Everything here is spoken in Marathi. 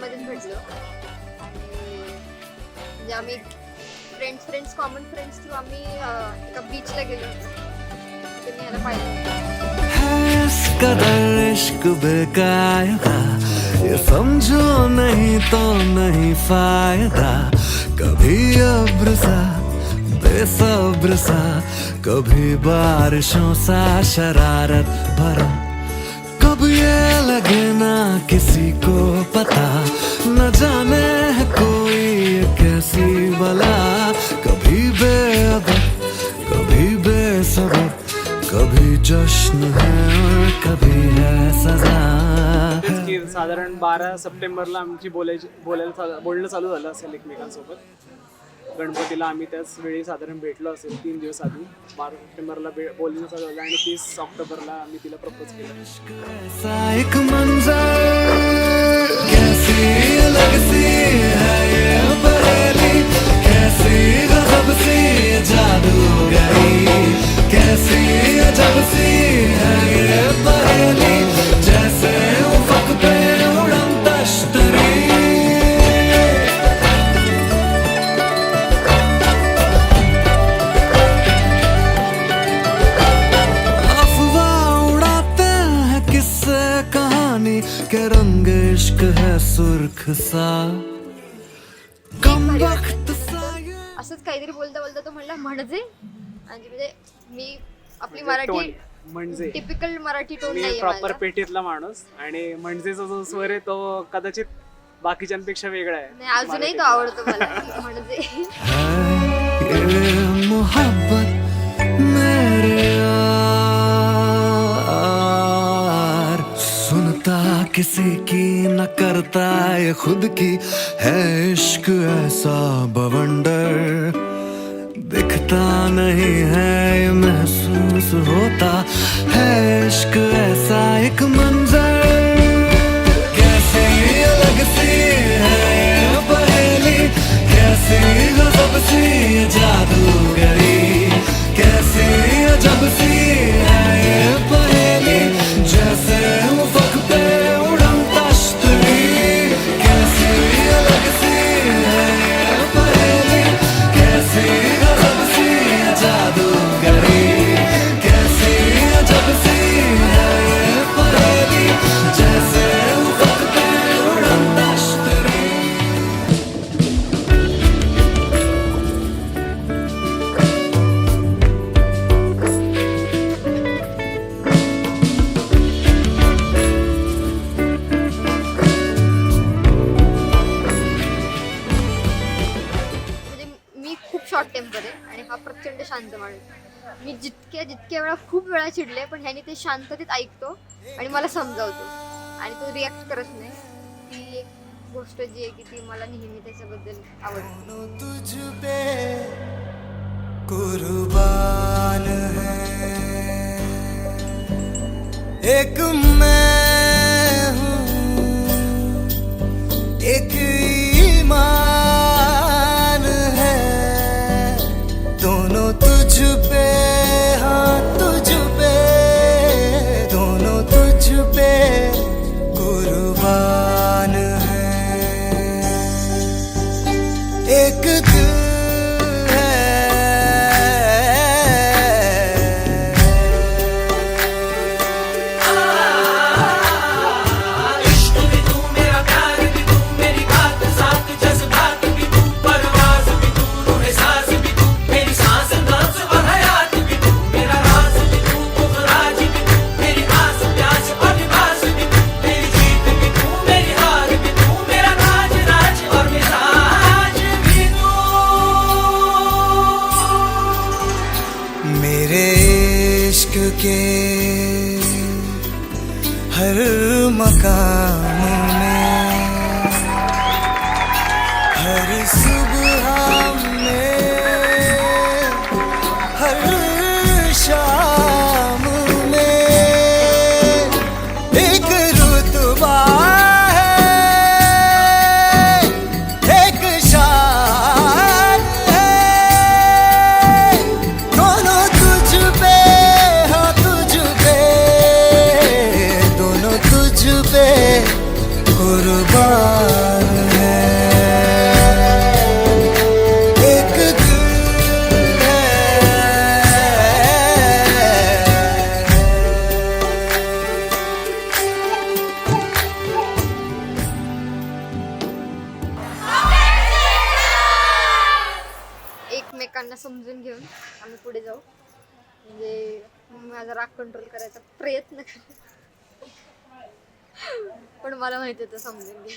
कॉलेजमध्येच भेटलो. म्हणजे आम्ही फ्रेंड्स कॉमन फ्रेंड्स थ्रू आम्ही एका बीचला गेलो होतो. ते मी ह्याला पाहिलं. है इस कदर इश्क बेकायदा, ये समझो नहीं तो नहीं फायदा. कभी अब्र सा बेसब्र सा, कभी बारिशों सा शरारत भरा. कब ये लगे ना किसी को पता, न जाने है कोई ये कैसी बला. कभी बेअदब कभी बेसब्र, कभी जश्न है और कभी है सजा. की साधारण 12 सप्टेंबरला आमची बोलणं चालू झालं असेल एकमेकांसोबत. गणपतीला आम्ही त्याच वेळी साधारण भेटलो असेल 3 दिवस आधी. 12 सप्टेंबरला बोलणं चालू झालं आणि 30 ऑक्टोबरला आम्ही तिला प्रपोज केलं. ऐसा एक मंजर, कैसी अलग सी है ये पहेली, कैसी गजब सी जादूगरी, कैसी अजब सी है ये पहेली, जैसे उफक पे उड़न तश्तरी. के रंग इश्क है सुर्ख सा, कम वक्त सा. असंच काहीतरी बोलता बोलता तो म्हणला म्हणजे, आणि म्हणजे मी आपली मराठी म्हणजे टिपिकल मराठी टोन मी नाहीये प्रॉपर माझा. पेठेतला माणूस आणि म्हणजेचा जो स्वर आहे तो कदाचित बाकीच्यांपेक्षा वेगळा आहे. नाही, अजूनही तो आवडतो मला म्हणजे. है ये मोहब्बत मेरे यार, सुनता किसी की न करता ये खुद की, है इश्क ऐसा बवंडर. दिखता नहीं है ये महसूस होता, है इश्क ऐसा एक मंजर. कैसी अलग सी है ये पहेली, कैसी गजब सी ये जादूगरी, कैसी अजब सी है ये पहेली, जैसे उफक पे उड़न तश्तरी. कैसी अलग सी है ये पहेली, कैसी गजब सी ये जादूगरी, कैसी अजब सी है ये पहेली, जैसे उफक पे उड़न तश्तरी. म्हणजे मी खूप शॉर्ट टेम्पर आहे आणि हा प्रचंड शांत माणूस. मी जितक्या वेळा खूप वेळा चिडले, पण ह्याने ते शांततेत ऐकतो आणि मला समजावतो आणि तो रिॲक्ट करत नाही. ती एक गोष्ट जी आहे की ती मला नेहमी त्याच्याबद्दल आवडते. तुझ पे कुर्बान है, एक मैं हूँ, एक ईमान है. दोनों तुझ पे, हाँ तुझ पे, दोनों तुझ पे कुर्बान है. एक दिल है, इश्क भी तू, मेरा प्यार भी तू, मेरी बात साथ जज्बात भी तू, परवाज भी तू, रूह सांस भी तू, मेरी सांस नास और हयात भी तू, मेरा राज भी तू, खुफराज भी तू, मेरी आस प्यास और लिबास भी तू, मेरी जीत भी तू, मेरी हार भी तू, मेरा राज राज और मिजाज भी तू. मेरे इश्क के हर मकाम में, हर सुबह में, हर शाम में एक रुतबा है, एक शान है. दोनों तुझ पे, हाँ तुझ पे, दोनों तुझ पे कुर्बान आम्ही पुढे जाऊ. म्हणजे माझा राग कंट्रोल करायचा प्रयत्न करेन. पण मला माहिती होतं समजून घे.